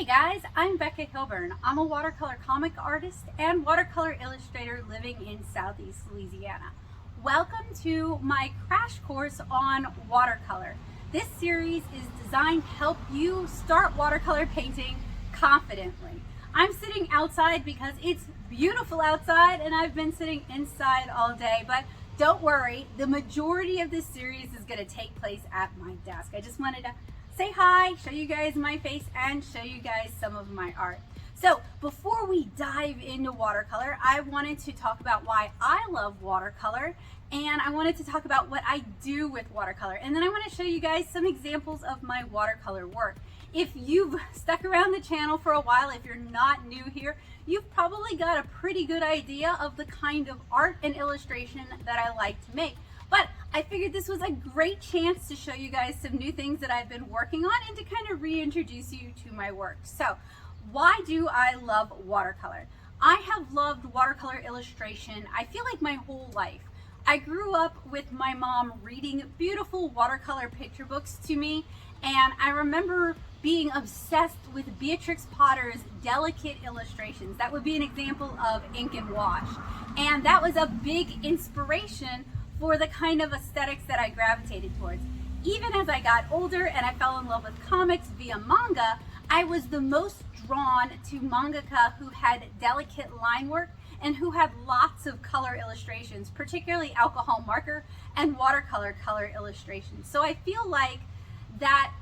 Hey guys, I'm Becca Hilburn. I'm a watercolor comic artist and watercolor illustrator living in Southeast Louisiana. Welcome to my crash course on watercolor. This series is designed to help you start watercolor painting confidently. I'm sitting outside because it's beautiful outside and I've been sitting inside all day, but don't worry, the majority of this series is going to take place at my desk. I just wanted to say hi, show you guys my face, and show you guys some of my art. So before we dive into watercolor, I wanted to talk about why I love watercolor, and I wanted to talk about what I do with watercolor, and then I want to show you guys some examples of my watercolor work. If you've stuck around the channel for a while, if you're not new here, you've probably got a pretty good idea of the kind of art and illustration that I like to make. But I figured this was a great chance to show you guys some new things that I've been working on and to kind of reintroduce you to my work. So, why do I love watercolor? I have loved watercolor illustration, I feel like my whole life. I grew up with my mom reading beautiful watercolor picture books to me, and I remember being obsessed with Beatrix Potter's delicate illustrations. That would be an example of ink and wash. And that was a big inspiration for the kind of aesthetics that I gravitated towards. Even as I got older and I fell in love with comics via manga, I was the most drawn to mangaka who had delicate line work and who had lots of color illustrations, particularly alcohol marker and watercolor color illustrations. So I feel like that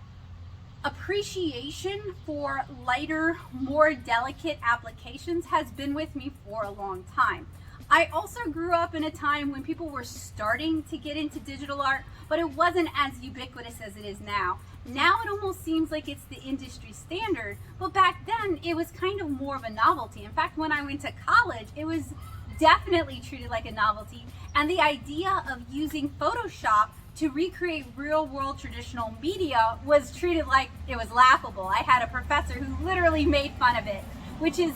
appreciation for lighter, more delicate applications has been with me for a long time. I also grew up in a time when people were starting to get into digital art, but it wasn't as ubiquitous as it is now. Now it almost seems like it's the industry standard, but back then it was kind of more of a novelty. In fact, when I went to college, it was definitely treated like a novelty, and the idea of using Photoshop to recreate real-world traditional media was treated like it was laughable. I had a professor who literally made fun of it, which is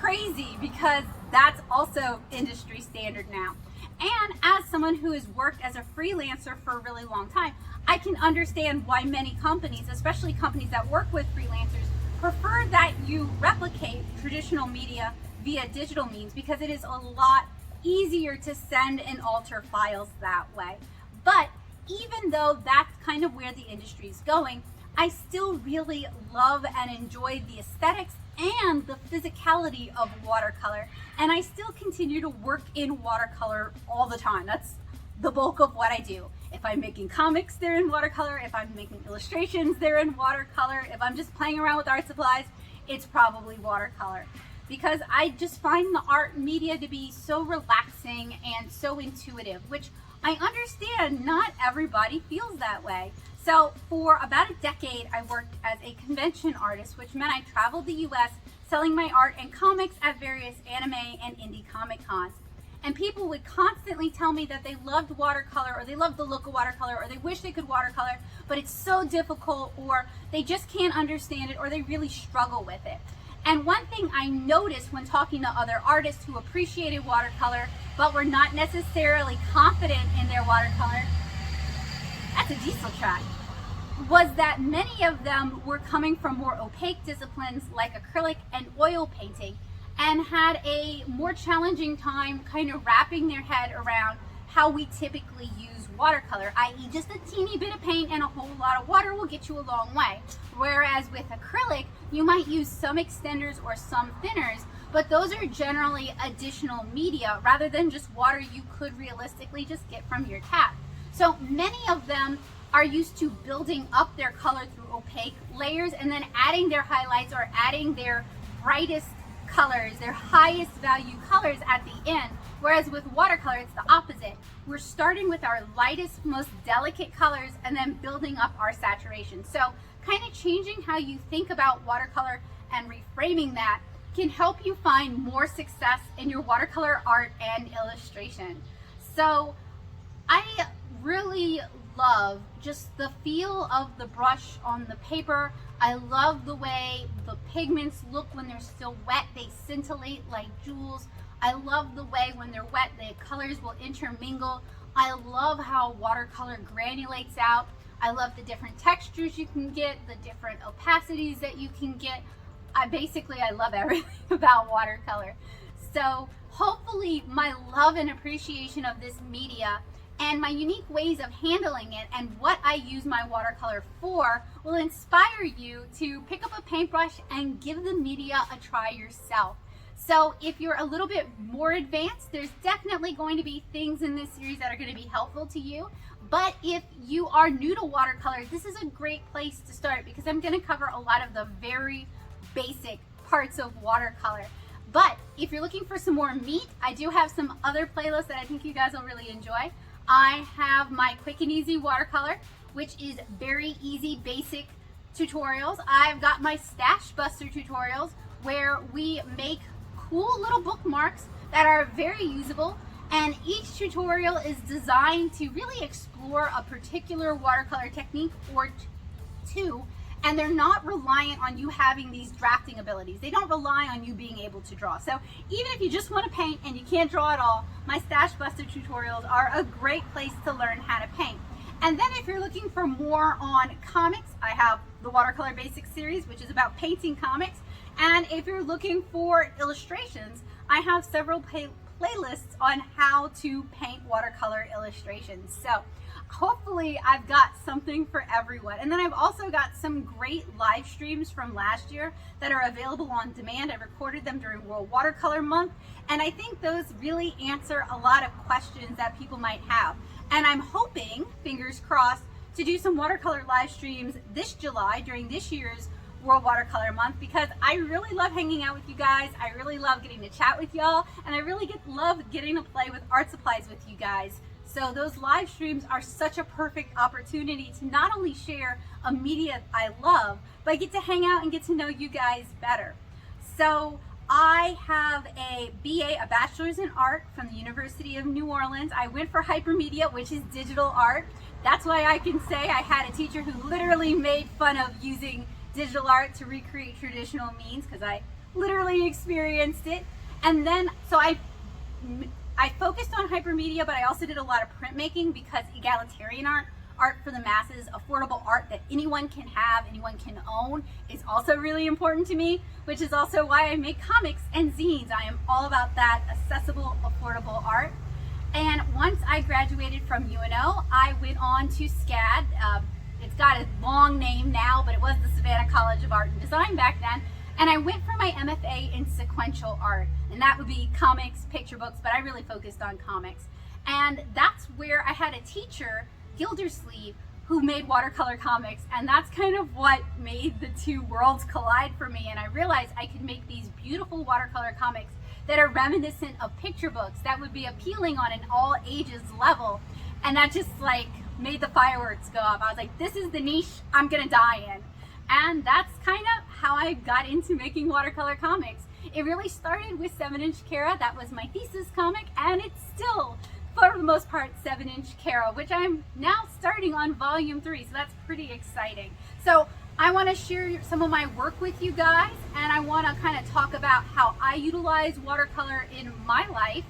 crazy because that's also industry standard now. And as someone who has worked as a freelancer for a really long time, I can understand why many companies, especially companies that work with freelancers, prefer that you replicate traditional media via digital means because it is a lot easier to send and alter files that way. But even though that's kind of where the industry is going, I still really love and enjoy the aesthetics and the physicality of watercolor, and I still continue to work in watercolor all the time. That's the bulk of what I do. If I'm making comics, they're in watercolor. If I'm making illustrations, they're in watercolor. If I'm just playing around with art supplies, it's probably watercolor. Because I just find the art media to be so relaxing and so intuitive, which I understand not everybody feels that way. So for about a decade, I worked as a convention artist, which meant I traveled the US selling my art and comics at various anime and indie comic cons. And people would constantly tell me that they loved watercolor, or they loved the look of watercolor, or they wish they could watercolor, but it's so difficult, or they just can't understand it, or they really struggle with it. And one thing I noticed when talking to other artists who appreciated watercolor, but were not necessarily confident in their watercolor, that's a diesel track, was that many of them were coming from more opaque disciplines like acrylic and oil painting and had a more challenging time kind of wrapping their head around how we typically use watercolor, i.e. just a teeny bit of paint and a whole lot of water will get you a long way. Whereas with acrylic, you might use some extenders or some thinners, but those are generally additional media rather than just water you could realistically just get from your tap. So many of them are used to building up their color through opaque layers and then adding their highlights or adding their brightest colors, their highest value colors at the end. Whereas with watercolor, it's the opposite. We're starting with our lightest, most delicate colors and then building up our saturation. So kind of changing how you think about watercolor and reframing that can help you find more success in your watercolor art and illustration. So I really love just the feel of the brush on the paper. I love the way the pigments look when they're still wet. They scintillate like jewels. I love the way when they're wet, the colors will intermingle. I love how watercolor granulates out. I love the different textures you can get, the different opacities that you can get. I love everything about watercolor. So hopefully my love and appreciation of this media and my unique ways of handling it and what I use my watercolor for will inspire you to pick up a paintbrush and give the media a try yourself. So if you're a little bit more advanced, there's definitely going to be things in this series that are going to be helpful to you. But if you are new to watercolor, this is a great place to start because I'm going to cover a lot of the very basic parts of watercolor. But if you're looking for some more meat, I do have some other playlists that I think you guys will really enjoy. I have my quick and easy watercolor, which is very easy, basic tutorials. I've got my Stashbuster tutorials where we make cool little bookmarks that are very usable, and each tutorial is designed to really explore a particular watercolor technique or two, and they're not reliant on you having these drafting abilities. They don't rely on you being able to draw. So even if you just want to paint and you can't draw at all, my Stashbuster tutorials are a great place to learn how to paint. And then if you're looking for more on comics, I have the Watercolor Basics series, which is about painting comics. And if you're looking for illustrations, I have several playlists on how to paint watercolor illustrations. So hopefully I've got something for everyone. And then I've also got some great live streams from last year that are available on demand. I recorded them during World Watercolor Month, and I think those really answer a lot of questions that people might have. And I'm hoping, fingers crossed, to do some watercolor live streams this July during this year's World Watercolor Month, because I really love hanging out with you guys. I really love getting to chat with y'all, and I really love getting to play with art supplies with you guys. So those live streams are such a perfect opportunity to not only share a media I love, but I get to hang out and get to know you guys better. So I have a BA, a Bachelor's in Art from the University of New Orleans. I went for hypermedia, which is digital art. That's why I can say I had a teacher who literally made fun of using digital art to recreate traditional means, because I literally experienced it. And then, so I focused on hypermedia, but I also did a lot of printmaking because egalitarian art for the masses, affordable art that anyone can have, anyone can own, is also really important to me, which is also why I make comics and zines. I am all about that accessible, affordable art. And once I graduated from UNO, I went on to SCAD. It's got a long name now, but it was the Savannah College of Art and Design back then. And I went for my MFA in sequential art, and that would be comics, picture books, but I really focused on comics. And that's where I had a teacher, Gildersleeve, who made watercolor comics, and that's kind of what made the two worlds collide for me. And I realized I could make these beautiful watercolor comics that are reminiscent of picture books that would be appealing on an all ages level. And that just like made the fireworks go up. I was like, this is the niche I'm gonna die in. And that's kind of how I got into making watercolor comics. It really started with 7-inch Kara. That was my thesis comic, and it's still, for the most part, 7-inch Kara, which I'm now starting on volume 3, so that's pretty exciting. So I want to share some of my work with you guys, and I want to kind of talk about how I utilize watercolor in my life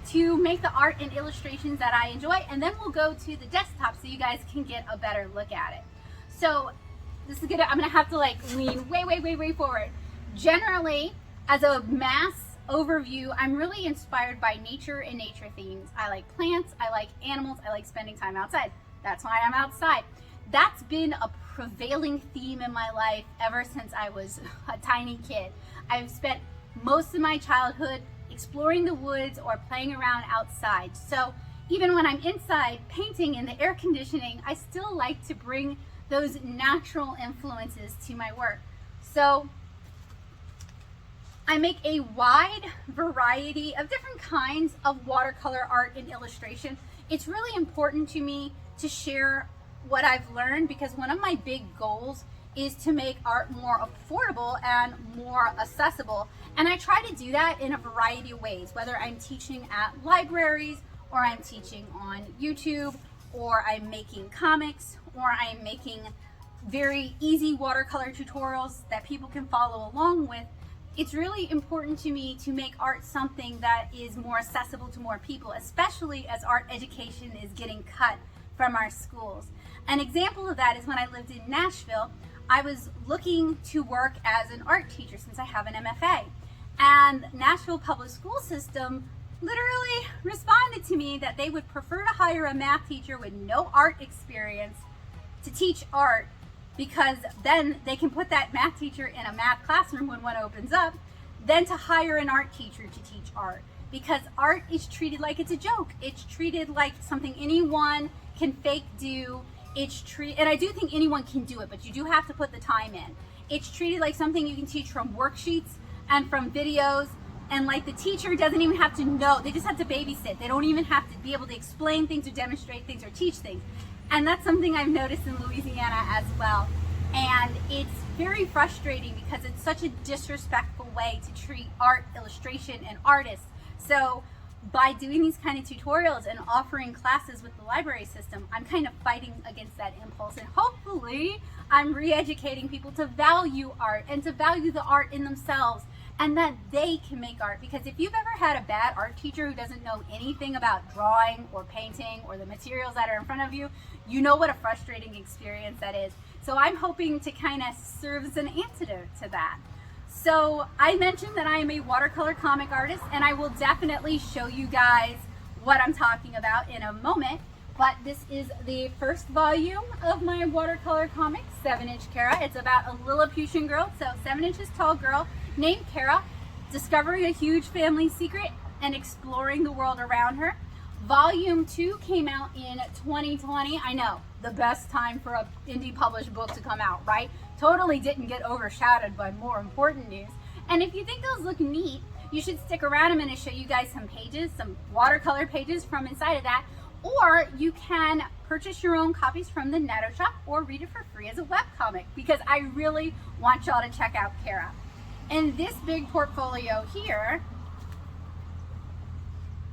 to make the art and illustrations that I enjoy, and then we'll go to the desktop so you guys can get a better look at it. So this is gonna, I'm gonna have to like lean way forward. Generally, as a mass overview, I'm really inspired by nature and nature themes. I like plants, I like animals, I like spending time outside. That's why I'm outside. That's been a prevailing theme in my life ever since I was a tiny kid. I've spent most of my childhood exploring the woods or playing around outside. So even when I'm inside painting in the air conditioning, I still like to bring those natural influences to my work. So I make a wide variety of different kinds of watercolor art and illustration. It's really important to me to share what I've learned, because one of my big goals is to make art more affordable and more accessible. And I try to do that in a variety of ways, whether I'm teaching at libraries, or I'm teaching on YouTube, or I'm making comics, or I'm making very easy watercolor tutorials that people can follow along with. It's really important to me to make art something that is more accessible to more people, especially as art education is getting cut from our schools. An example of that is when I lived in Nashville, I was looking to work as an art teacher since I have an MFA. And Nashville Public School System literally responded to me that they would prefer to hire a math teacher with no art experience to teach art, because then they can put that math teacher in a math classroom when one opens up, than to hire an art teacher to teach art. Because art is treated like it's a joke. It's treated like something anyone can fake do. And I do think anyone can do it, but you do have to put the time in. It's treated like something you can teach from worksheets and from videos, and like the teacher doesn't even have to know. They just have to babysit. They don't even have to be able to explain things or demonstrate things or teach things. And that's something I've noticed in Louisiana as well. And it's very frustrating because it's such a disrespectful way to treat art, illustration, and artists. So by doing these kind of tutorials and offering classes with the library system, I'm kind of fighting against that impulse, and hopefully I'm re-educating people to value art and to value the art in themselves, and that they can make art. Because if you've ever had a bad art teacher who doesn't know anything about drawing or painting or the materials that are in front of you, you know what a frustrating experience that is. So I'm hoping to kind of serve as an antidote to that. So I mentioned that I am a watercolor comic artist, and I will definitely show you guys what I'm talking about in a moment. But this is the first volume of my watercolor comic, 7-inch Kara. It's about a Lilliputian girl, so 7 inches tall girl named Kara, discovering a huge family secret and exploring the world around her. Volume 2 came out in 2020. I know, the best time for an indie published book to come out, right? Totally didn't get overshadowed by more important news. And if you think those look neat, you should stick around. I'm going to show you guys some pages, some watercolor pages from inside of that. Or you can purchase your own copies from the Netto Shop or read it for free as a webcomic, because I really want y'all to check out Kara. In this big portfolio here,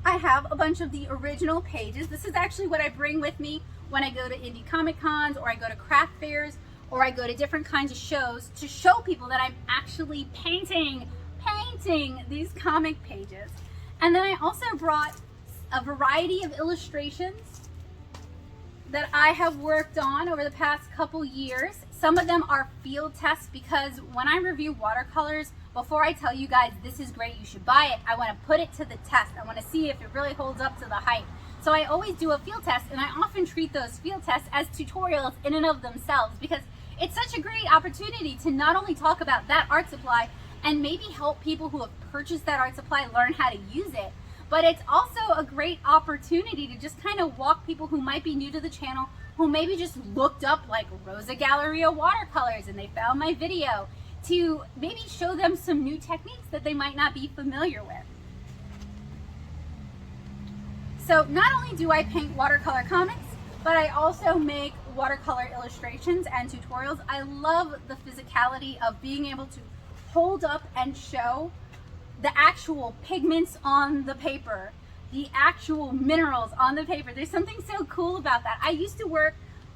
I have a bunch of the original pages. This is actually what I bring with me when I go to indie comic cons, or I go to craft fairs, or I go to different kinds of shows, to show people that I'm actually painting these comic pages. And then I also brought a variety of illustrations that I have worked on over the past couple years. Some of them are field tests, because when I review watercolors, before I tell you guys this is great, you should buy it, I want to put it to the test. I want to see if it really holds up to the hype. So I always do a field test, and I often treat those field tests as tutorials in and of themselves, because it's such a great opportunity to not only talk about that art supply and maybe help people who have purchased that art supply learn how to use it, but it's also a great opportunity to just kind of walk people who might be new to the channel, who maybe just looked up like Rosa Galleria watercolors and they found my video, to maybe show them some new techniques that they might not be familiar with. So not only do I paint watercolor comics, but I also make watercolor illustrations and tutorials. I love the physicality of being able to hold up and show the actual pigments on the paper, the actual minerals on the paper. There's something so cool about that. I used to work,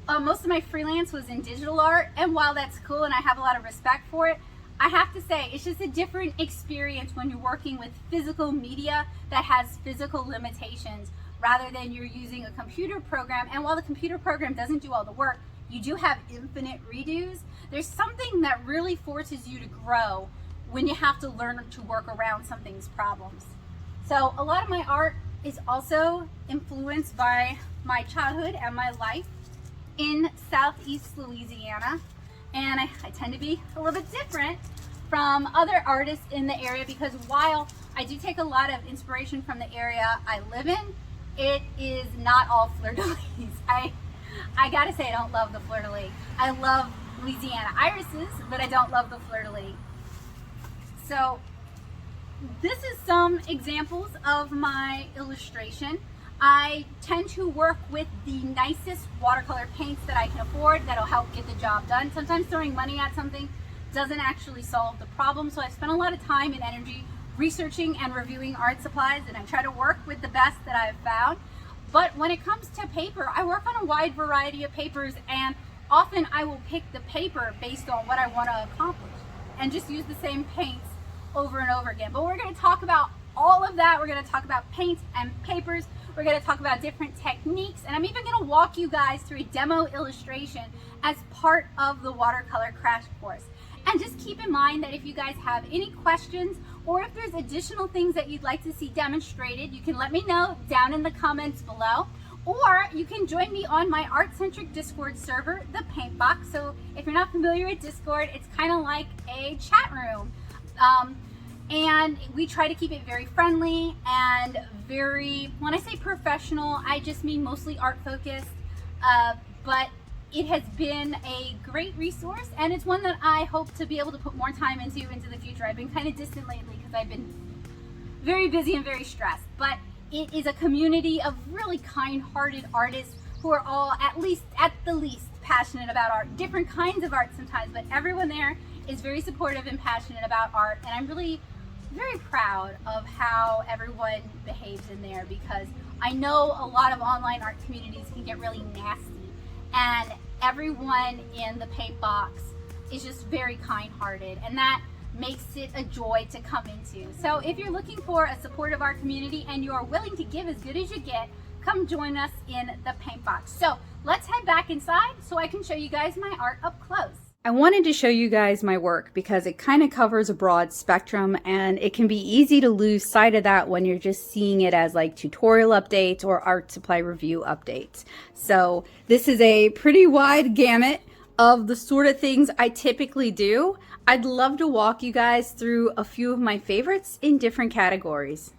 most of my freelance was in digital art, and while that's cool and I have a lot of respect for it, I have to say it's just a different experience when you're working with physical media that has physical limitations, rather than you're using a computer program. And while the computer program doesn't do all the work, you do have infinite redos. There's something that really forces you to grow when you have to learn to work around something's problems. So a lot of my art is also influenced by my childhood and my life in Southeast Louisiana. And I tend to be a little bit different from other artists in the area, because while I do take a lot of inspiration from the area I live in, it is not all fleur-de-lis. I gotta say, I don't love the fleur-de-lis. I love Louisiana irises, but I don't love the fleur-de-lis. So this is some examples of my illustration. I tend to work with the nicest watercolor paints that I can afford that'll help get the job done. Sometimes throwing money at something doesn't actually solve the problem, so I spend a lot of time and energy researching and reviewing art supplies, and I try to work with the best that I've found. But when it comes to paper, I work on a wide variety of papers, and often I will pick the paper based on what I want to accomplish and just use the same paints over and over again. But we're going to talk about all of that. We're going to talk about paints and papers. We're going to talk about different techniques, and I'm even going to walk you guys through a demo illustration as part of the watercolor crash course. And just keep in mind that if you guys have any questions or if there's additional things that you'd like to see demonstrated, you can let me know down in the comments below. Or you can join me on my art-centric Discord server, the Paint Box. So if you're not familiar with Discord, it's kind of like a chat room. And we try to keep it very friendly and very, when I say professional, I just mean mostly art focused. But it has been a great resource, and it's one that I hope to be able to put more time into the future. I've been kind of distant lately because I've been very busy and very stressed. But it is a community of really kind-hearted artists who are all at the least passionate about art, different kinds of art sometimes, but everyone there is very supportive and passionate about art. And I'm really very proud of how everyone behaves in there, because I know a lot of online art communities can get really nasty, and everyone in the Paint Box is just very kind-hearted, and that makes it a joy to come into. So if you're looking for a supportive art community and you are willing to give as good as you get, come join us in the Paint Box. So let's head back inside so I can show you guys my art up close. I wanted to show you guys my work because it kind of covers a broad spectrum, and it can be easy to lose sight of that when you're just seeing it as like tutorial updates or art supply review updates. So this is a pretty wide gamut of the sort of things I typically do. I'd love to walk you guys through a few of my favorites in different categories.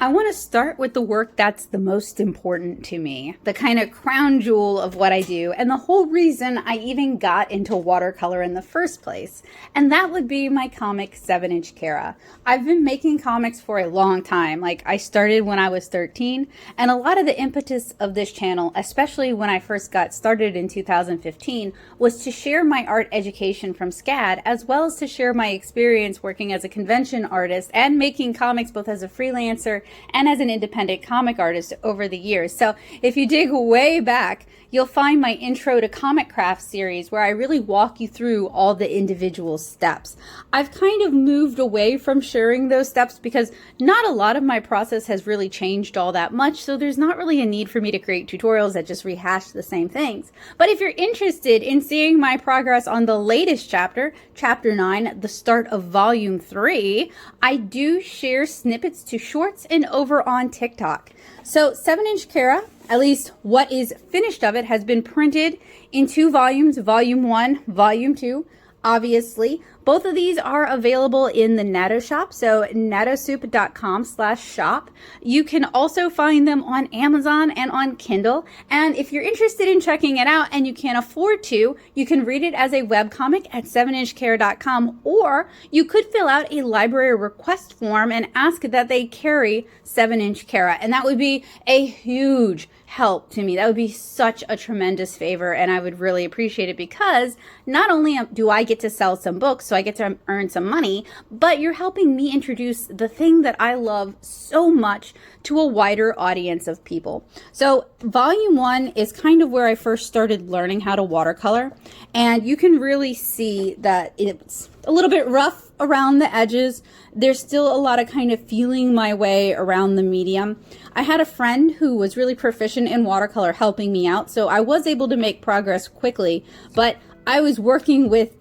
I want to start with the work that's the most important to me, the kind of crown jewel of what I do, and the whole reason I even got into watercolor in the first place, and that would be my comic 7-inch Kara. I've been making comics for a long time. Like, I started when I was 13, and a lot of the impetus of this channel, especially when I first got started in 2015, was to share my art education from SCAD, as well as to share my experience working as a convention artist and making comics both as a freelancer and as an independent comic artist over the years. So if you dig way back, you'll find my Intro to Comic Craft series where I really walk you through all the individual steps. I've kind of moved away from sharing those steps because not a lot of my process has really changed all that much, so there's not really a need for me to create tutorials that just rehash the same things. But if you're interested in seeing my progress on the latest chapter, Chapter 9, the start of Volume 3, I do share snippets to shorts and over on TikTok. So 7-inch Kara, at least what is finished of it, has been printed in 2 volumes, Volume 1, Volume 2, obviously. Both of these are available in the Natto shop, so nattosoup.com/shop. You can also find them on Amazon and on Kindle. And if you're interested in checking it out and you can't afford to, you can read it as a webcomic at 7inchkara.com, or you could fill out a library request form and ask that they carry 7-inch Kara. And that would be a huge help to me. That would be such a tremendous favor, and I would really appreciate it, because not only do I get to sell some books, so I get to earn some money, but you're helping me introduce the thing that I love so much to a wider audience of people. So Volume 1 is kind of where I first started learning how to watercolor, and you can really see that it's a little bit rough around the edges. There's still a lot of kind of feeling my way around the medium. I had a friend who was really proficient in watercolor helping me out, so I was able to make progress quickly, but I was working with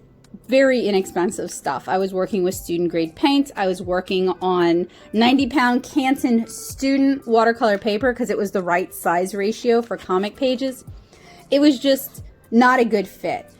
very inexpensive stuff. I was working with student grade paint. I was working on 90-pound Canson student watercolor paper because it was the right size ratio for comic pages. It was just not a good fit.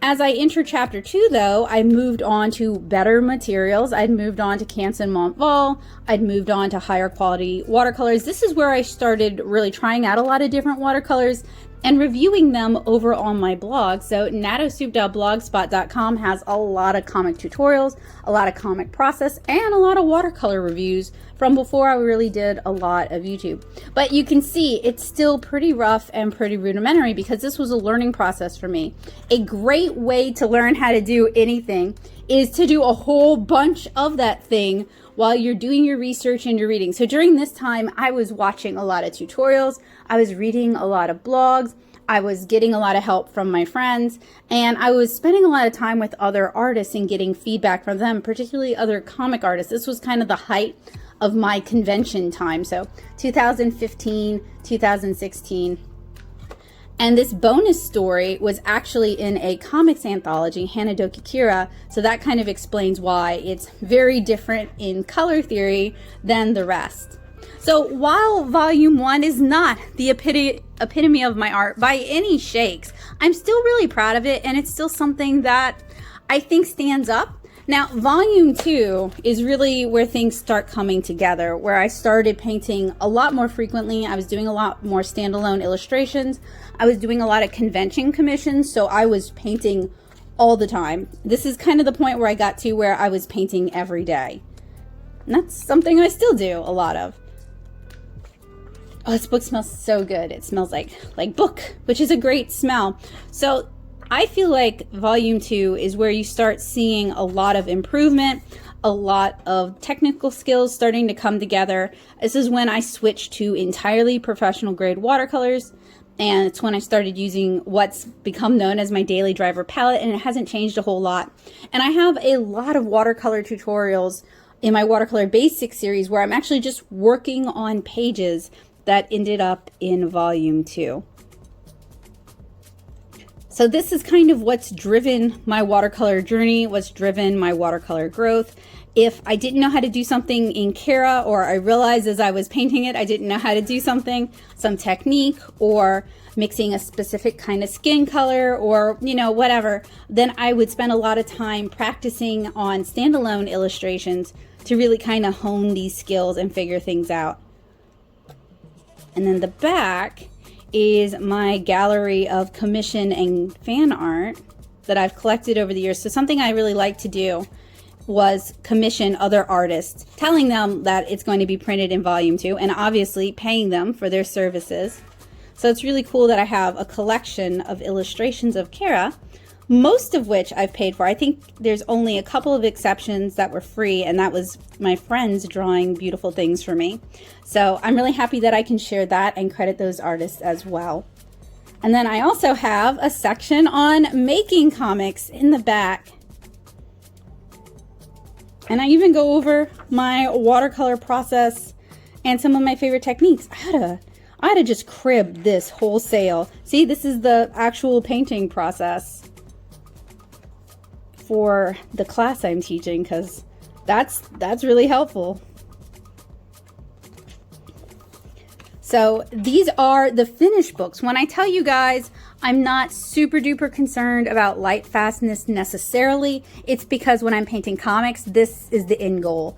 As I enter Chapter 2, though, I moved on to better materials. I'd moved on to Canson Montval. I'd moved on to higher quality watercolors. This is where I started really trying out a lot of different watercolors and reviewing them over on my blog. So nattosoup.blogspot.com has a lot of comic tutorials, a lot of comic process, and a lot of watercolor reviews from before I really did a lot of YouTube. But you can see it's still pretty rough and pretty rudimentary because this was a learning process for me. A great way to learn how to do anything is to do a whole bunch of that thing while you're doing your research and your reading. So during this time, I was watching a lot of tutorials, I was reading a lot of blogs, I was getting a lot of help from my friends, and I was spending a lot of time with other artists and getting feedback from them, particularly other comic artists. This was kind of the height of my convention time. So 2015, 2016. And this bonus story was actually in a comics anthology, Hanadoki Kira, so that kind of explains why it's very different in color theory than the rest. So while volume 1 is not the epitome of my art by any shakes, I'm still really proud of it, and it's still something that I think stands up. Now, volume 2 is really where things start coming together, where I started painting a lot more frequently. I was doing a lot more standalone illustrations. I was doing a lot of convention commissions, so I was painting all the time. This is kind of the point where I got to where I was painting every day. And that's something I still do a lot of. Oh, this book smells so good. It smells like book, which is a great smell. So I feel like volume 2 is where you start seeing a lot of improvement, a lot of technical skills starting to come together. This is when I switched to entirely professional grade watercolors, and it's when I started using what's become known as my daily driver palette, and it hasn't changed a whole lot. And I have a lot of watercolor tutorials in my watercolor basic series where I'm actually just working on pages that ended up in volume 2. So this is kind of what's driven my watercolor journey, what's driven my watercolor growth. If I didn't know how to do something in Kara, or I realized as I was painting it, I didn't know how to do something, some technique, or mixing a specific kind of skin color, or, you know, whatever, then I would spend a lot of time practicing on standalone illustrations to really kind of hone these skills and figure things out. And then the back is my gallery of commission and fan art that I've collected over the years. So something I really like to do was commission other artists, telling them that it's going to be printed in volume 2, and obviously paying them for their services. So it's really cool that I have a collection of illustrations of Kara, most of which I've paid for. I think there's only a couple of exceptions that were free, and that was my friends drawing beautiful things for me. So I'm really happy that I can share that and credit those artists as well. And then I also have a section on making comics in the back. And I even go over my watercolor process and some of my favorite techniques. I had to just crib this wholesale. See, this is the actual painting process for the class I'm teaching, because that's really helpful. So these are the finished books. When I tell you guys I'm not super duper concerned about light fastness necessarily, it's because when I'm painting comics, this is the end goal.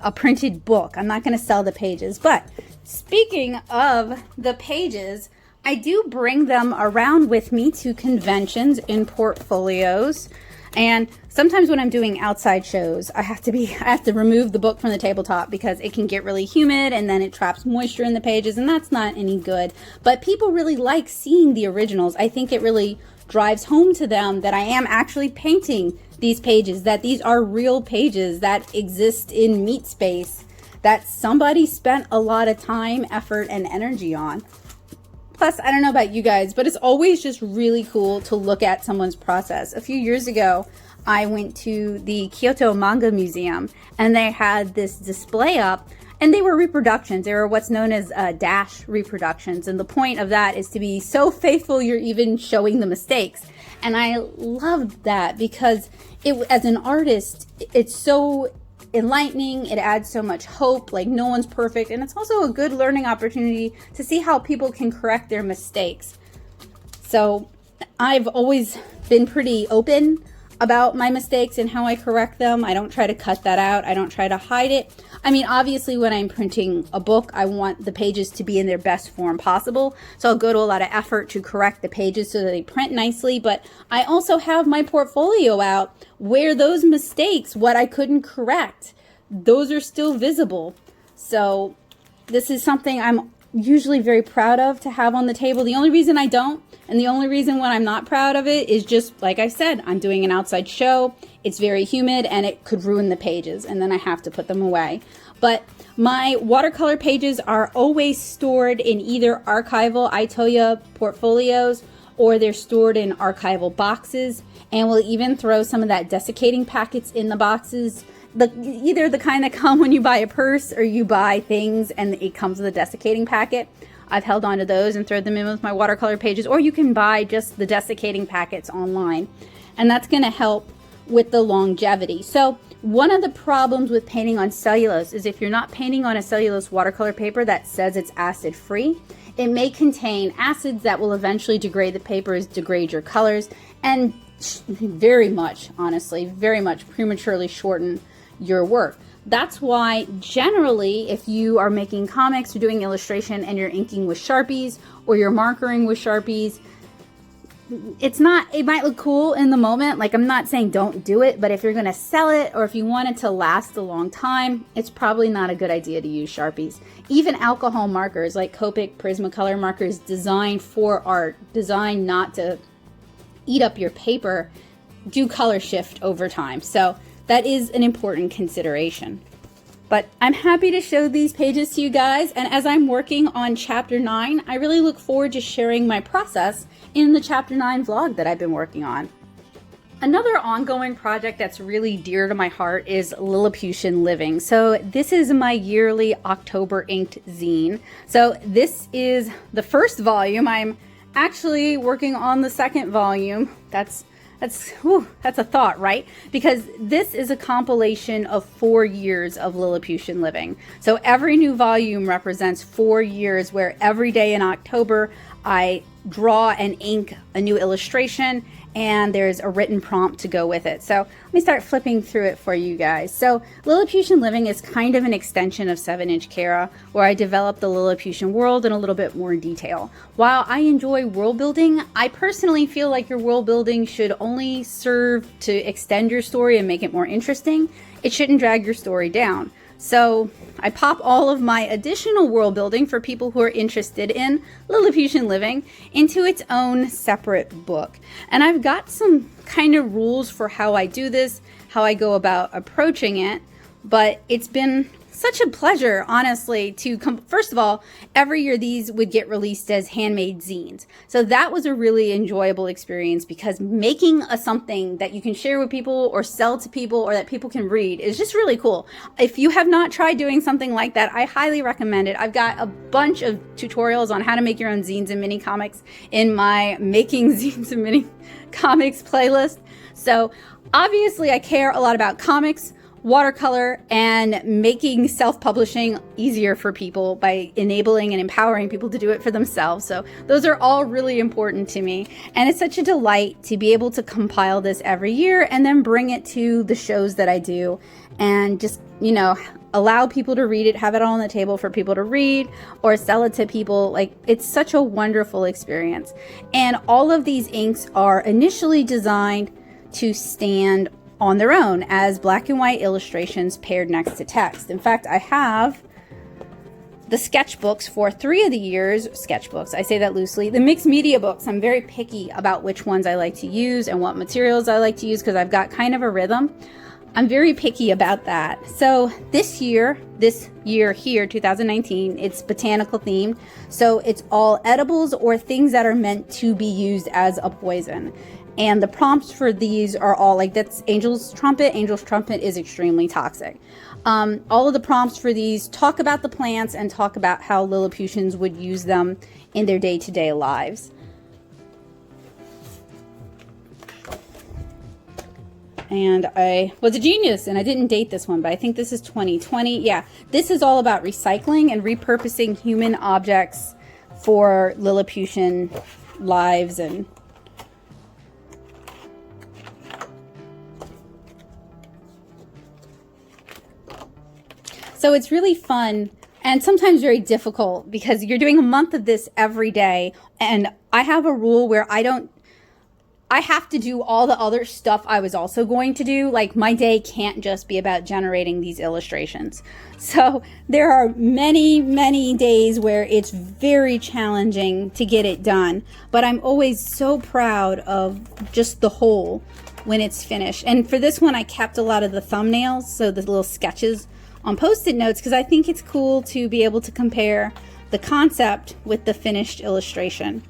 A printed book. I'm not going to sell the pages. But speaking of the pages, I do bring them around with me to conventions in portfolios. And sometimes when I'm doing outside shows, I have to remove the book from the tabletop because it can get really humid and then it traps moisture in the pages, and that's not any good. But people really like seeing the originals. I think it really drives home to them that I am actually painting these pages, that these are real pages that exist in meat space, that somebody spent a lot of time, effort, and energy on. Plus, I don't know about you guys, but it's always just really cool to look at someone's process. A few years ago, I went to the Kyoto Manga Museum, and they had this display up, and they were reproductions. They were what's known as dash reproductions, and the point of that is to be so faithful you're even showing the mistakes. And I loved that because as an artist, it's so enlightening. It adds so much hope, like no one's perfect, and it's also a good learning opportunity to see how people can correct their mistakes. So I've always been pretty open about my mistakes and how I correct them. I don't try to cut that out. I don't try to hide it. I mean, obviously when I'm printing a book, I want the pages to be in their best form possible. So I'll go to a lot of effort to correct the pages so that they print nicely. But I also have my portfolio out where those mistakes, what I couldn't correct, those are still visible. So this is something I'm usually very proud of to have on the table. The only reason I don't, and the only reason when I'm not proud of it, is just, like I said, I'm doing an outside show. It's very humid and it could ruin the pages, and then I have to put them away. But my watercolor pages are always stored in either archival Itoya portfolios, or they're stored in archival boxes, and we'll even throw some of that desiccating packets in the boxes either the kind that come when you buy a purse or you buy things and it comes with a desiccating packet. I've held on to those and thread them in with my watercolor pages, or you can buy just the desiccating packets online, and that's going to help with the longevity. So one of the problems with painting on cellulose is if you're not painting on a cellulose watercolor paper that says it's acid free, it may contain acids that will eventually degrade the papers, degrade your colors, and very much, honestly, very much prematurely shorten your work. That's why generally, if you are making comics or doing illustration and you're inking with Sharpies or you're markering with Sharpies, it might look cool in the moment. Like, I'm not saying don't do it, but if you're going to sell it or if you want it to last a long time, it's probably not a good idea to use Sharpies. Even alcohol markers like Copic Prismacolor markers designed for art, designed not to eat up your paper, do color shift over time. So that is an important consideration. But I'm happy to show these pages to you guys, and as I'm working on chapter 9, I really look forward to sharing my process in the chapter 9 vlog that I've been working on. Another ongoing project that's really dear to my heart is Lilliputian Living. So this is my yearly October inked zine. So this is the first volume. I'm actually working on the second volume. That's a thought, right? Because this is a compilation of 4 years of Lilliputian Living. So every new volume represents 4 years where every day in October I draw and ink a new illustration, and there's a written prompt to go with it. So let me start flipping through it for you guys. So Lilliputian Living is kind of an extension of 7-inch Kara, where I develop the Lilliputian world in a little bit more detail. While I enjoy world building, I personally feel like your world building should only serve to extend your story and make it more interesting. It shouldn't drag your story down. So I pop all of my additional world building for people who are interested in Lilliputian Living into its own separate book. And I've got some kind of rules for how I do this, how I go about approaching it, but it's been such a pleasure, honestly, to first of all, every year these would get released as handmade zines. So that was a really enjoyable experience, because making something that you can share with people or sell to people or that people can read is just really cool. If you have not tried doing something like that, I highly recommend it. I've got a bunch of tutorials on how to make your own zines and mini comics in my Making Zines and Mini Comics playlist. So obviously I care a lot about comics, watercolor, and making self-publishing easier for people by enabling and empowering people to do it for themselves. So those are all really important to me, and it's such a delight to be able to compile this every year and then bring it to the shows that I do and just, you know, allow people to read it, have it all on the table for people to read or sell it to people. Like, it's such a wonderful experience. And all of these inks are initially designed to stand on their own as black and white illustrations paired next to text. In fact, I have the sketchbooks for 3 of the years, sketchbooks, I say that loosely, the mixed media books. I'm very picky about which ones I like to use and what materials I like to use, because I've got kind of a rhythm. I'm very picky about that. So this year here, 2019, it's botanical themed. So it's all edibles or things that are meant to be used as a poison. And the prompts for these are all like, that's Angel's Trumpet. Angel's Trumpet is extremely toxic. All of the prompts for these talk about the plants and talk about how Lilliputians would use them in their day-to-day lives. And I was a genius, and I didn't date this one, but I think this is 2020. Yeah, this is all about recycling and repurposing human objects for Lilliputian lives. And so it's really fun and sometimes very difficult, because you're doing a month of this every day, and I have a rule where I have to do all the other stuff I was also going to do. Like, my day can't just be about generating these illustrations. So there are many, many days where it's very challenging to get it done, but I'm always so proud of just the whole when it's finished. And for this one, I kept a lot of the thumbnails, so the little sketches on Post-it notes, because I think it's cool to be able to compare the concept with the finished illustration.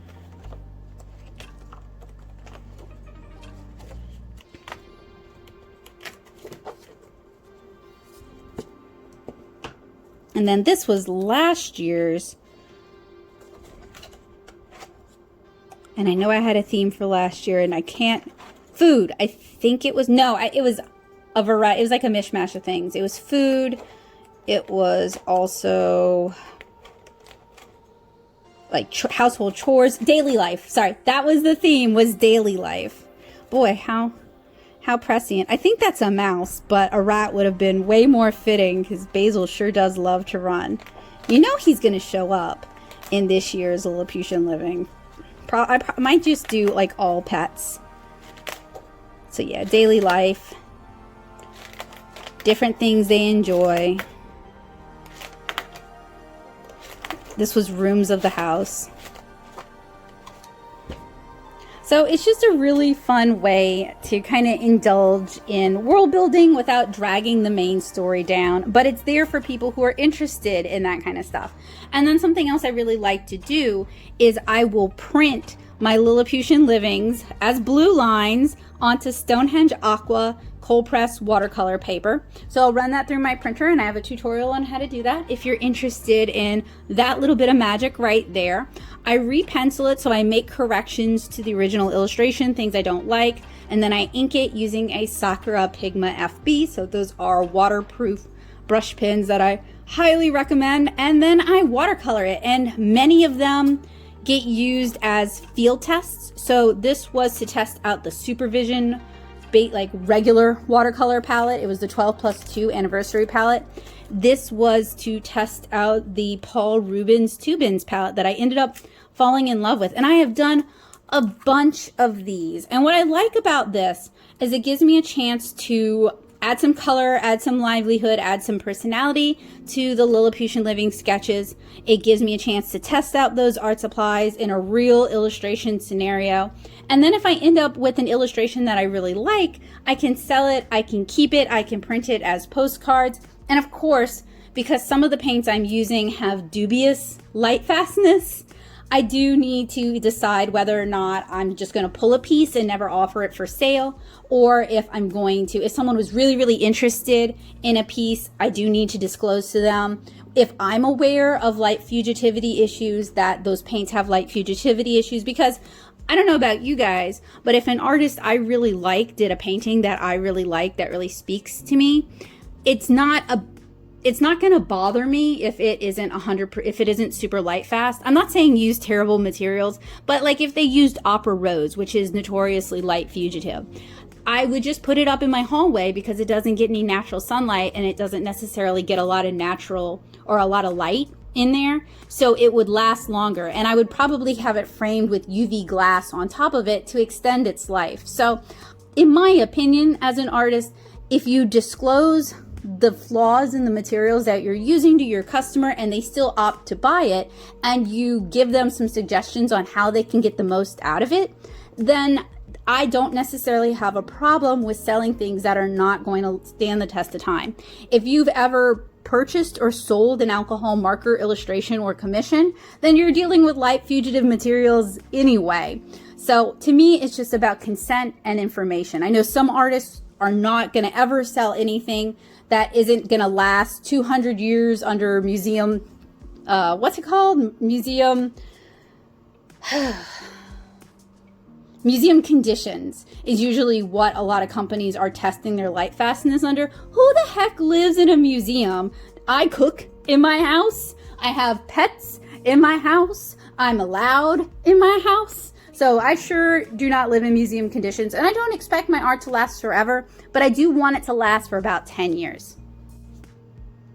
And then this was last year's. And I know I had a theme for last year, and I can't... Food. I think it was... No, it was a variety. It was like a mishmash of things. It was food. It was also... like household chores, daily life. Sorry, that was the theme, was daily life. Boy, how prescient. I think that's a mouse, but a rat would have been way more fitting because Basil sure does love to run. You know he's going to show up in this year's Lilliputian Living. I might just do like all pets. So yeah, daily life. Different things they enjoy. This was rooms of the house. So it's just a really fun way to kind of indulge in world building without dragging the main story down, but it's there for people who are interested in that kind of stuff. And then something else I really like to do is I will print my Lilliputian Livings as blue lines onto Stonehenge Aqua cold press watercolor paper. So I'll run that through my printer, and I have a tutorial on how to do that if you're interested in that little bit of magic right there. I repencil it, so I make corrections to the original illustration, things I don't like, and then I ink it using a Sakura Pigma FB. So those are waterproof brush pens that I highly recommend. And then I watercolor it, and many of them get used as field tests. So this was to test out the Supervision like regular watercolor palette. It was the 12+2 anniversary palette. This was to test out the Paul Rubens Tubins palette that I ended up falling in love with. And I have done a bunch of these. And what I like about this is it gives me a chance to add some color, add some livelihood, add some personality to the Lilliputian Living sketches. It gives me a chance to test out those art supplies in a real illustration scenario. And then if I end up with an illustration that I really like, I can sell it, I can keep it, I can print it as postcards. And of course, because some of the paints I'm using have dubious light fastness, I do need to decide whether or not I'm just going to pull a piece and never offer it for sale, or if I'm going to, if someone was really, really interested in a piece, I do need to disclose to them. If I'm aware of light fugitivity issues, that those paints have light fugitivity issues, because I don't know about you guys, but if an artist I really like did a painting that I really like, that really speaks to me, it's not going to bother me if it isn't if it isn't super light fast. I'm not saying use terrible materials, but like if they used Opera Rose, which is notoriously light fugitive, I would just put it up in my hallway because it doesn't get any natural sunlight and it doesn't necessarily get a lot of natural or a lot of light in there. So it would last longer, and I would probably have it framed with UV glass on top of it to extend its life. So in my opinion, as an artist, if you disclose the flaws in the materials that you're using to your customer and they still opt to buy it, and you give them some suggestions on how they can get the most out of it, then I don't necessarily have a problem with selling things that are not going to stand the test of time. If you've ever purchased or sold an alcohol marker illustration or commission, then you're dealing with light fugitive materials anyway. So to me, it's just about consent and information. I know some artists are not going to ever sell anything that isn't going to last 200 years under museum, what's it called? Museum conditions is usually what a lot of companies are testing their light fastness under. Who the heck lives in a museum? I cook in my house. I have pets in my house. I'm allowed in my house. So I sure do not live in museum conditions, and I don't expect my art to last forever, but I do want it to last for about 10 years.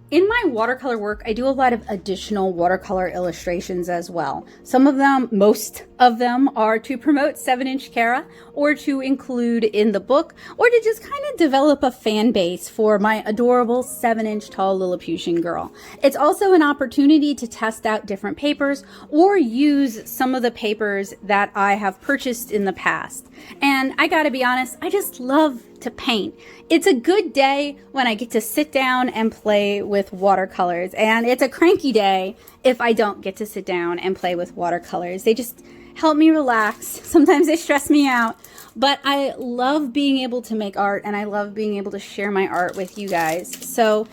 In my watercolor work, I do a lot of additional watercolor illustrations as well. Some of them, most of them, are to promote 7-inch Cara, or to include in the book, or to just kind of develop a fan base for my adorable 7-inch tall Lilliputian girl. It's also an opportunity to test out different papers or use some of the papers that I have purchased in the past. And I gotta be honest, I just love to paint. It's a good day when I get to sit down and play with watercolors, and it's a cranky day if I don't get to sit down and play with watercolors. They just help me relax. Sometimes they stress me out, but I love being able to make art, and I love being able to share my art with you guys. So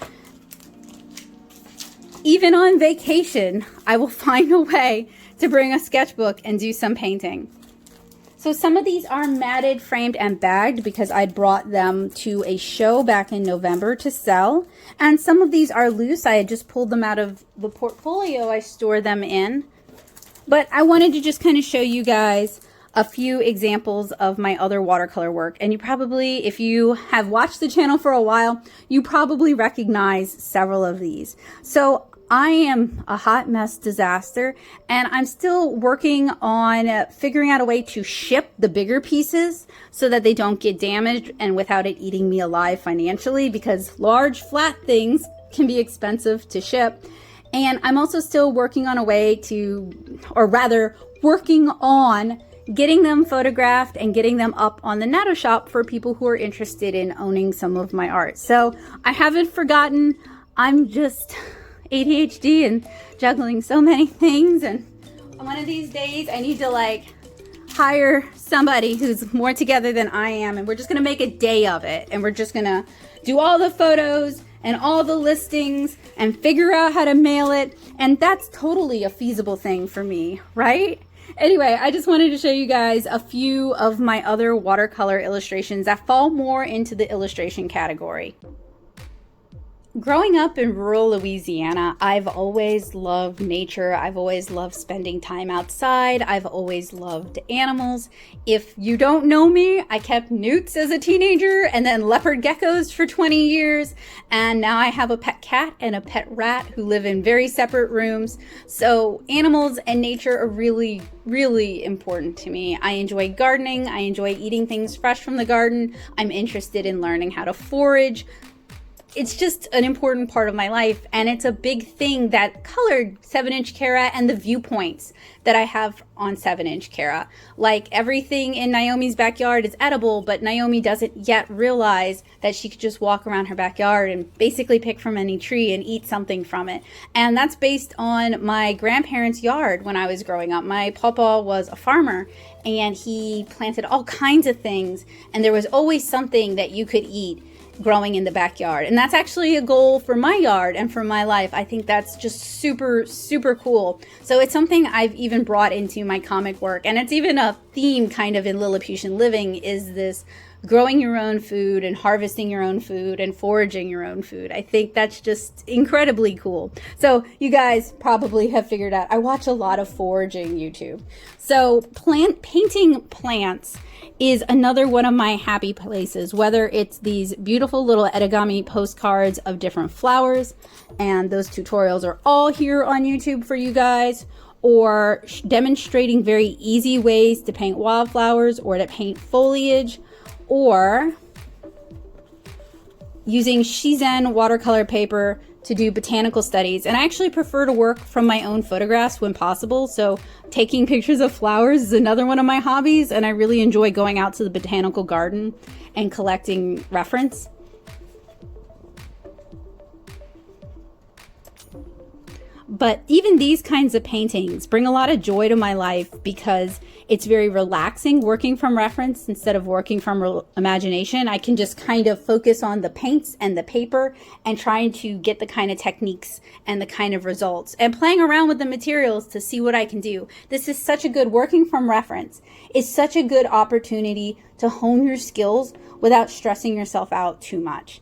even on vacation, I will find a way to bring a sketchbook and do some painting. So some of these are matted, framed, and bagged because I brought them to a show back in November to sell. And some of these are loose. I had just pulled them out of the portfolio I store them in. But I wanted to just kind of show you guys a few examples of my other watercolor work. And you probably, if you have watched the channel for a while, you probably recognize several of these. So I am a hot mess disaster, and I'm still working on figuring out a way to ship the bigger pieces so that they don't get damaged and without it eating me alive financially, because large flat things can be expensive to ship. And I'm also still working on a way to, or rather working on getting them photographed and getting them up on the Natto shop for people who are interested in owning some of my art. So I haven't forgotten. I'm just ADHD and juggling so many things, and one of these days I need to like hire somebody who's more together than I am, and we're just gonna make a day of it, and we're just gonna do all the photos and all the listings and figure out how to mail it, and that's totally a feasible thing for me, right? Anyway, I just wanted to show you guys a few of my other watercolor illustrations that fall more into the illustration category. Growing up in rural Louisiana, I've always loved nature. I've always loved spending time outside. I've always loved animals. If you don't know me, I kept newts as a teenager and then leopard geckos for 20 years. And now I have a pet cat and a pet rat who live in very separate rooms. So animals and nature are really, really important to me. I enjoy gardening. I enjoy eating things fresh from the garden. I'm interested in learning how to forage. It's just an important part of my life, and it's a big thing that colored 7-inch Cara and the viewpoints that I have on 7-inch Cara. Like, everything in Naomi's backyard is edible, but Naomi doesn't yet realize that she could just walk around her backyard and basically pick from any tree and eat something from it. And that's based on my grandparents' yard when I was growing up. My papa was a farmer, and he planted all kinds of things, and there was always something that you could eat growing in the backyard. And that's actually a goal for my yard and for my life. I think that's just super, super cool. So it's something I've even brought into my comic work. And it's even a theme kind of in Lilliputian Living, is this growing your own food and harvesting your own food and foraging your own food. I think that's just incredibly cool. So you guys probably have figured out, I watch a lot of foraging YouTube. So painting plants is another one of my happy places, whether it's these beautiful little origami postcards of different flowers, and those tutorials are all here on YouTube for you guys, or demonstrating very easy ways to paint wildflowers or to paint foliage, or using Shizen watercolor paper to do botanical studies. And I actually prefer to work from my own photographs when possible. So taking pictures of flowers is another one of my hobbies, and I really enjoy going out to the botanical garden and collecting reference. But even these kinds of paintings bring a lot of joy to my life because it's very relaxing working from reference instead of working from imagination. I can just kind of focus on the paints and the paper and trying to get the kind of techniques and the kind of results and playing around with the materials to see what I can do. This is such a good working from reference. It's such a good opportunity to hone your skills without stressing yourself out too much.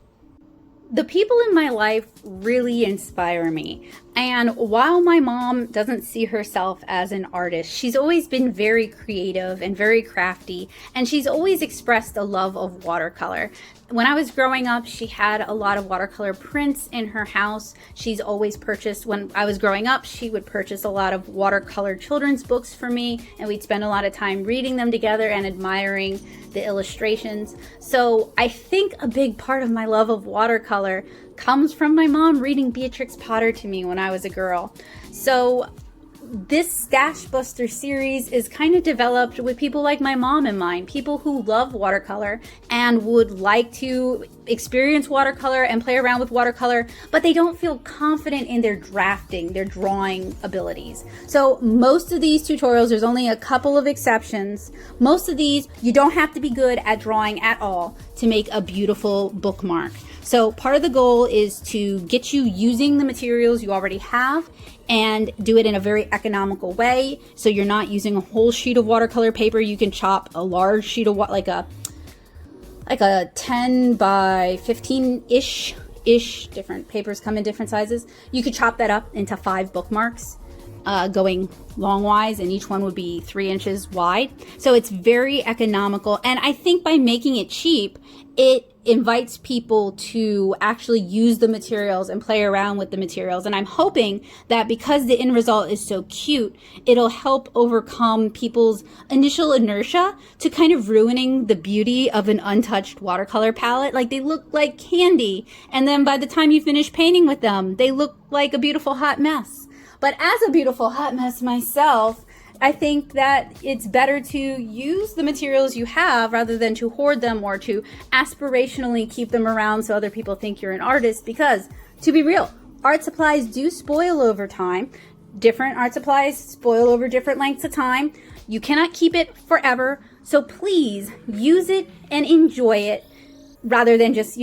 The people in my life really inspire me. And while my mom doesn't see herself as an artist, she's always been very creative and very crafty, and she's always expressed a love of watercolor. When I was growing up, she had a lot of watercolor prints in her house. She's always purchased, when I was growing up, she would purchase a lot of watercolor children's books for me, and we'd spend a lot of time reading them together and admiring the illustrations. So I think a big part of my love of watercolor comes from my mom reading Beatrix Potter to me when I was a girl. So this Stashbuster series is kind of developed with people like my mom in mind, people who love watercolor and would like to experience watercolor and play around with watercolor, but they don't feel confident in their drafting, their drawing abilities. So most of these tutorials, there's only a couple of exceptions. Most of these, you don't have to be good at drawing at all to make a beautiful bookmark. So part of the goal is to get you using the materials you already have and do it in a very economical way. So you're not using a whole sheet of watercolor paper. You can chop a large sheet of like a 10 by 15-ish, different papers come in different sizes. You could chop that up into 5 bookmarks, going longwise, and each one would be 3 inches wide. So it's very economical. And I think by making it cheap, it invites people to actually use the materials and play around with the materials. And I'm hoping that because the end result is so cute, it'll help overcome people's initial inertia to kind of ruining the beauty of an untouched watercolor palette. Like, they look like candy, and then by the time you finish painting with them, they look like a beautiful hot mess. But as a beautiful hot mess myself, I think that it's better to use the materials you have rather than to hoard them or to aspirationally keep them around so other people think you're an artist. Because, to be real, art supplies do spoil over time. Different art supplies spoil over different lengths of time. You cannot keep it forever. So please use it and enjoy it rather than just,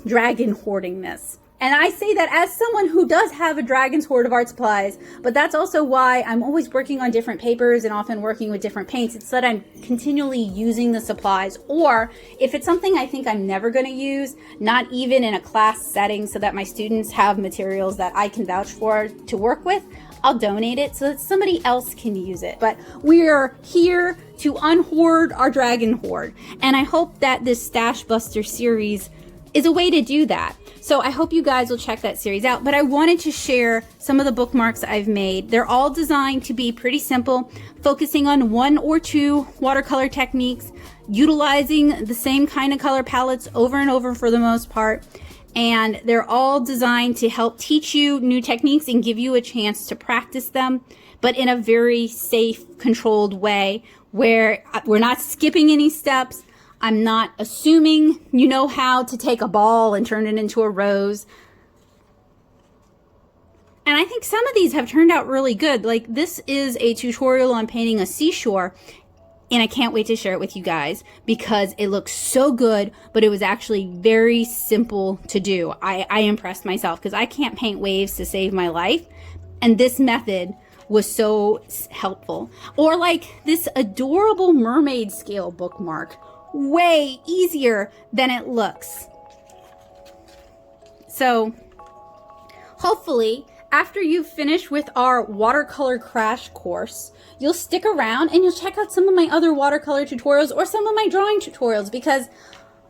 dragon hoarding this. And I say that as someone who does have a dragon's hoard of art supplies, but that's also why I'm always working on different papers and often working with different paints. It's that I'm continually using the supplies, or if it's something I think I'm never going to use, not even in a class setting so that my students have materials that I can vouch for to work with, I'll donate it so that somebody else can use it. But we're here to unhoard our dragon hoard. And I hope that this Stashbuster series is a way to do that. So I hope you guys will check that series out. But I wanted to share some of the bookmarks I've made. They're all designed to be pretty simple, focusing on 1 or 2 watercolor techniques, utilizing the same kind of color palettes over and over for the most part. And they're all designed to help teach you new techniques and give you a chance to practice them, but in a very safe, controlled way where we're not skipping any steps. I'm not assuming you know how to take a ball and turn it into a rose. And I think some of these have turned out really good. Like, this is a tutorial on painting a seashore, and I can't wait to share it with you guys because it looks so good, but it was actually very simple to do. I impressed myself because I can't paint waves to save my life, and this method was so helpful. Or like this adorable mermaid scale bookmark. Way easier than it looks. So hopefully after you finish with our watercolor crash course, you'll stick around and you'll check out some of my other watercolor tutorials or some of my drawing tutorials, because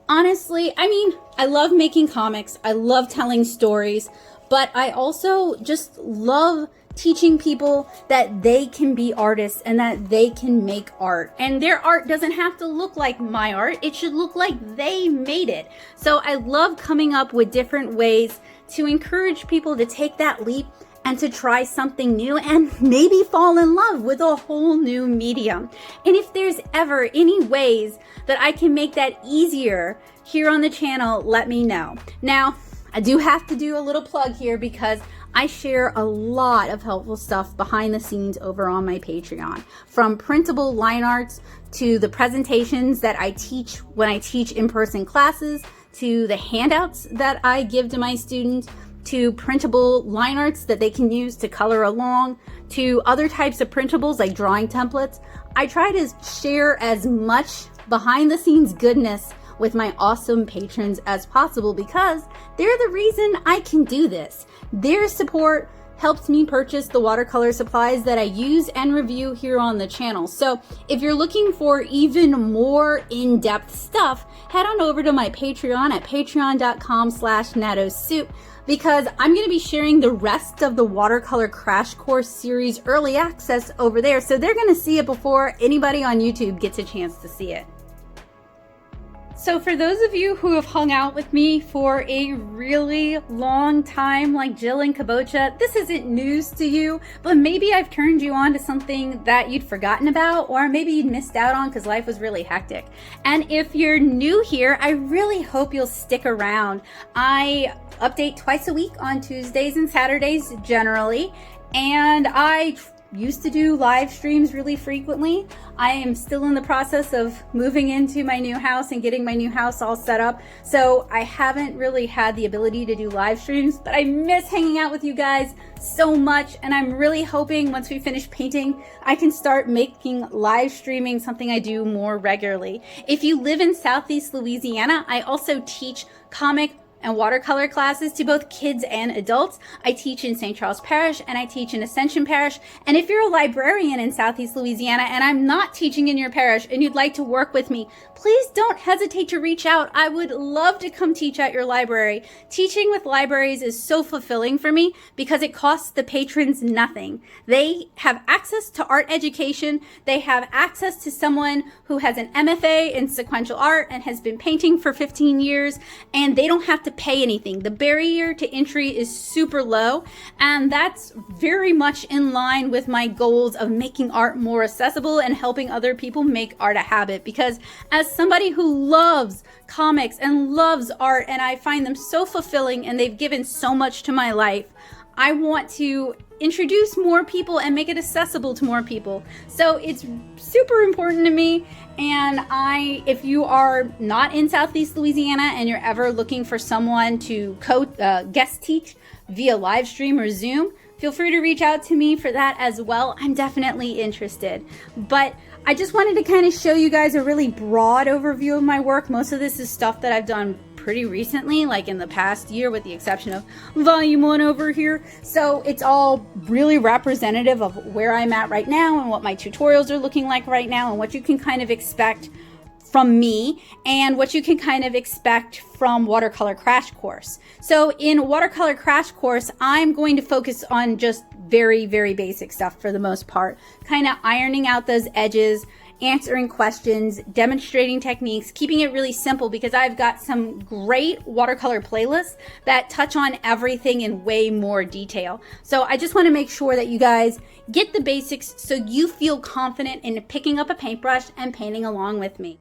honestly, I love making comics. I love telling stories, but I also just love teaching people that they can be artists and that they can make art. And their art doesn't have to look like my art. It should look like they made it. So I love coming up with different ways to encourage people to take that leap and to try something new and maybe fall in love with a whole new medium. And if there's ever any ways that I can make that easier here on the channel, let me know. Now, I do have to do a little plug here because I share a lot of helpful stuff behind the scenes over on my Patreon, from printable line arts to the presentations that I teach when I teach in-person classes, to the handouts that I give to my students, to printable line arts that they can use to color along, to other types of printables like drawing templates. I try to share as much behind the scenes goodness with my awesome patrons as possible because they're the reason I can do this. Their support helps me purchase the watercolor supplies that I use and review here on the channel. So if you're looking for even more in-depth stuff, head on over to my Patreon at patreon.com/natosoup, because I'm going to be sharing the rest of the watercolor crash course series early access over there. So they're going to see it before anybody on YouTube gets a chance to see it. So for those of you who have hung out with me for a really long time, like Jill and Kabocha, this isn't news to you, but maybe I've turned you on to something that you'd forgotten about, or maybe you'd missed out on because life was really hectic. And if you're new here, I really hope you'll stick around. I update twice a week on Tuesdays and Saturdays generally, and I used to do live streams really frequently. I am still in the process of moving into my new house and getting my new house all set up. So I haven't really had the ability to do live streams, but I miss hanging out with you guys so much. And I'm really hoping once we finish painting, I can start making live streaming something I do more regularly. If you live in Southeast Louisiana, I also teach comic and watercolor classes to both kids and adults. I teach in St. Charles Parish and I teach in Ascension Parish. And if you're a librarian in Southeast Louisiana and I'm not teaching in your parish and you'd like to work with me, please don't hesitate to reach out. I would love to come teach at your library. Teaching with libraries is so fulfilling for me because it costs the patrons nothing. They have access to art education. They have access to someone who has an MFA in sequential art and has been painting for 15 years, and they don't have to pay anything. The barrier to entry is super low, and that's very much in line with my goals of making art more accessible and helping other people make art a habit. Because as somebody who loves comics and loves art, and I find them so fulfilling and they've given so much to my life, I want to introduce more people and make it accessible to more people. So it's super important to me. And if you are not in Southeast Louisiana and you're ever looking for someone to guest teach via live stream or Zoom, feel free to reach out to me for that as well. I'm definitely interested. But I just wanted to kind of show you guys a really broad overview of my work. Most of this is stuff that I've done pretty recently, like in the past year, with the exception of volume 1 over here. So it's all really representative of where I'm at right now and what my tutorials are looking like right now and what you can kind of expect from me and what you can kind of expect from Watercolor Crash Course. So in Watercolor Crash Course, I'm going to focus on just very, very basic stuff for the most part, kind of ironing out those edges, answering questions, demonstrating techniques, keeping it really simple because I've got some great watercolor playlists that touch on everything in way more detail. So I just want to make sure that you guys get the basics so you feel confident in picking up a paintbrush and painting along with me.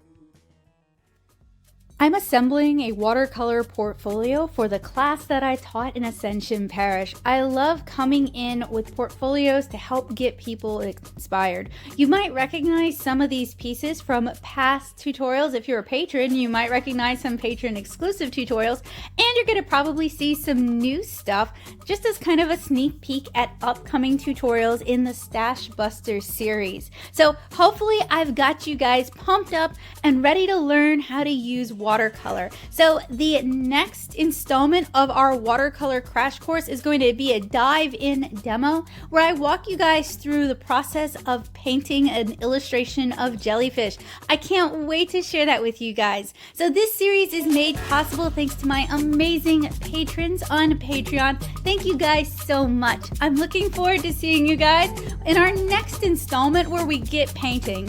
I'm assembling a watercolor portfolio for the class that I taught in Ascension Parish. I love coming in with portfolios to help get people inspired. You might recognize some of these pieces from past tutorials. If you're a patron, you might recognize some patron exclusive tutorials, and you're going to probably see some new stuff just as kind of a sneak peek at upcoming tutorials in the Stashbuster series. So hopefully I've got you guys pumped up and ready to learn how to use watercolor. So the next installment of our watercolor crash course is going to be a dive-in demo where I walk you guys through the process of painting an illustration of jellyfish. I can't wait to share that with you guys. So this series is made possible thanks to my amazing patrons on Patreon. Thank you guys so much. I'm looking forward to seeing you guys in our next installment where we get painting.